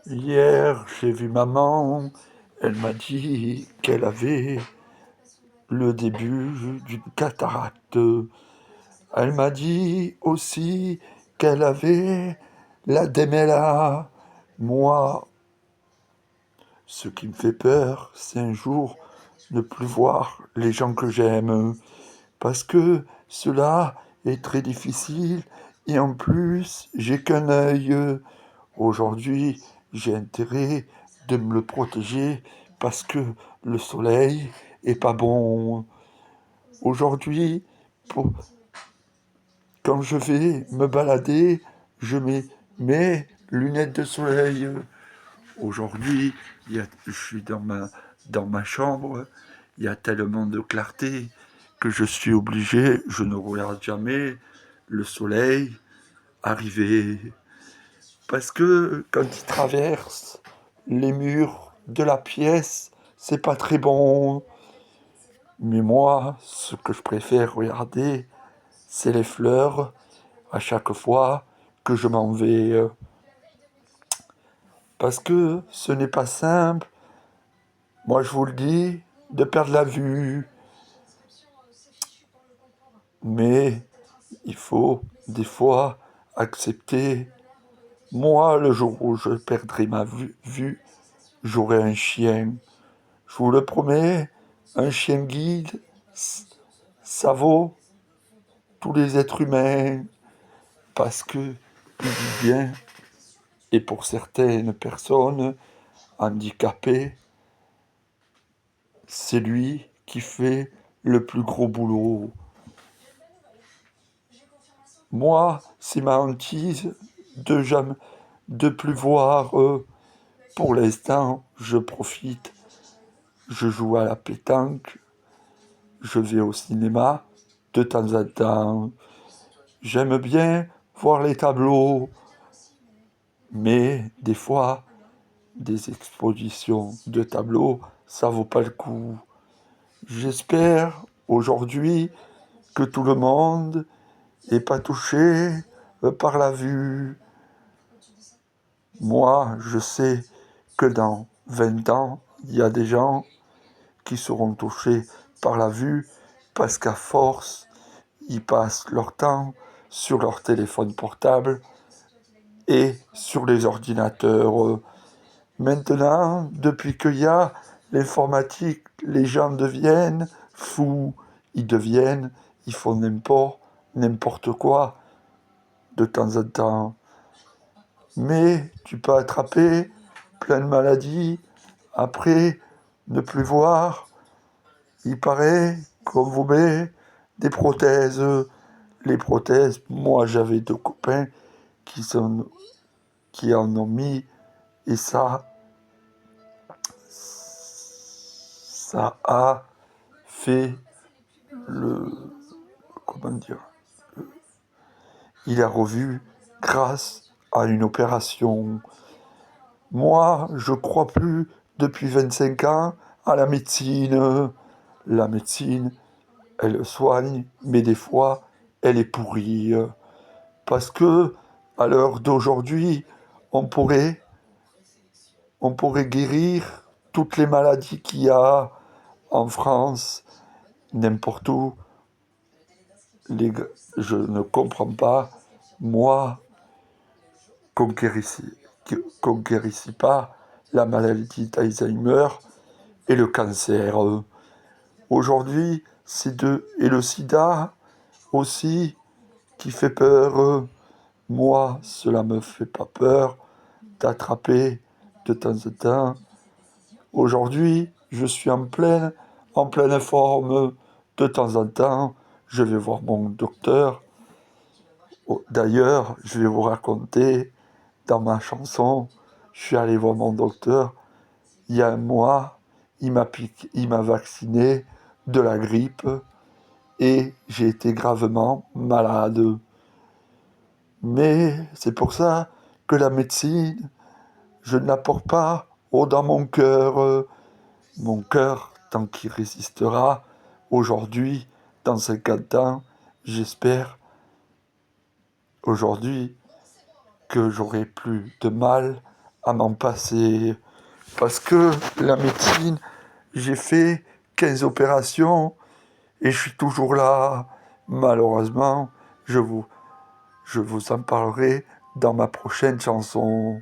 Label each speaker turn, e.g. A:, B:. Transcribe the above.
A: Hier, j'ai vu maman, elle m'a dit qu'elle avait le début d'une cataracte. Elle m'a dit aussi qu'elle avait la démêlée. Moi, ce qui me fait peur, c'est un jour ne plus voir les gens que j'aime, parce que cela est très difficile et en plus, j'ai qu'un œil. Aujourd'hui, j'ai intérêt de me le protéger parce que le soleil est pas bon. Aujourd'hui, pour- quand je vais me balader, je mets mes lunettes de soleil. Aujourd'hui, je suis dans ma chambre, il y a tellement de clarté que je suis obligé, je ne regarde jamais le soleil arriver. Parce que quand il traverse les murs de la pièce, c'est pas très bon. Mais moi, ce que je préfère regarder, c'est les fleurs à chaque fois que je m'en vais. Parce que ce n'est pas simple, moi je vous le dis, de perdre la vue. Mais il faut des fois accepter. Moi, le jour où je perdrai ma vue, j'aurai un chien. Je vous le promets, un chien guide, ça vaut tous les êtres humains parce que il vit bien. Et pour certaines personnes handicapées, c'est lui qui fait le plus gros boulot. Moi, c'est ma hantise de jamais, de plus voir. Pour l'instant, je profite. Je joue à la pétanque, je vais au cinéma de temps en temps. J'aime bien voir les tableaux, mais des fois, des expositions de tableaux, ça vaut pas le coup. J'espère aujourd'hui que tout le monde n'est pas touché par la vue. Moi, je sais que dans 20 ans, il y a des gens qui seront touchés par la vue parce qu'à force, ils passent leur temps sur leur téléphone portable et sur les ordinateurs. Maintenant, depuis qu'il y a l'informatique, les gens deviennent fous. Ils font n'importe quoi de temps en temps. Mais tu peux attraper plein de maladies après ne plus voir. Il paraît qu'on vous met des prothèses. Les prothèses, moi j'avais deux copains qui, qui en ont mis et ça a fait le... Comment dire? Il a revu grâce à une opération. Moi, je crois plus depuis 25 ans à la médecine. La médecine, elle soigne, mais des fois, elle est pourrie. Parce que, à l'heure d'aujourd'hui, on pourrait, on pourrait guérir toutes les maladies qu'il y a en France, n'importe où. Les, je ne comprends pas, moi, qu'on guérisse pas la maladie d'Alzheimer et le cancer. Aujourd'hui, c'est deux. Et le sida aussi, qui fait peur. Moi, cela me fait pas peur d'attraper de temps en temps. Aujourd'hui, je suis en pleine forme. De temps en temps, je vais voir mon docteur. D'ailleurs, je vais vous raconter dans ma chanson, je suis allé voir mon docteur il y a un mois. Il m'a vacciné de la grippe et j'ai été gravement malade. Mais c'est pour ça que la médecine, je ne la porte pas haut dans mon cœur. Mon cœur, tant qu'il résistera, aujourd'hui, dans 50 ans, j'espère aujourd'hui que j'aurai plus de mal à m'en passer. Parce que la médecine, j'ai fait 15 opérations et je suis toujours là. Malheureusement, je vous en parlerai dans ma prochaine chanson.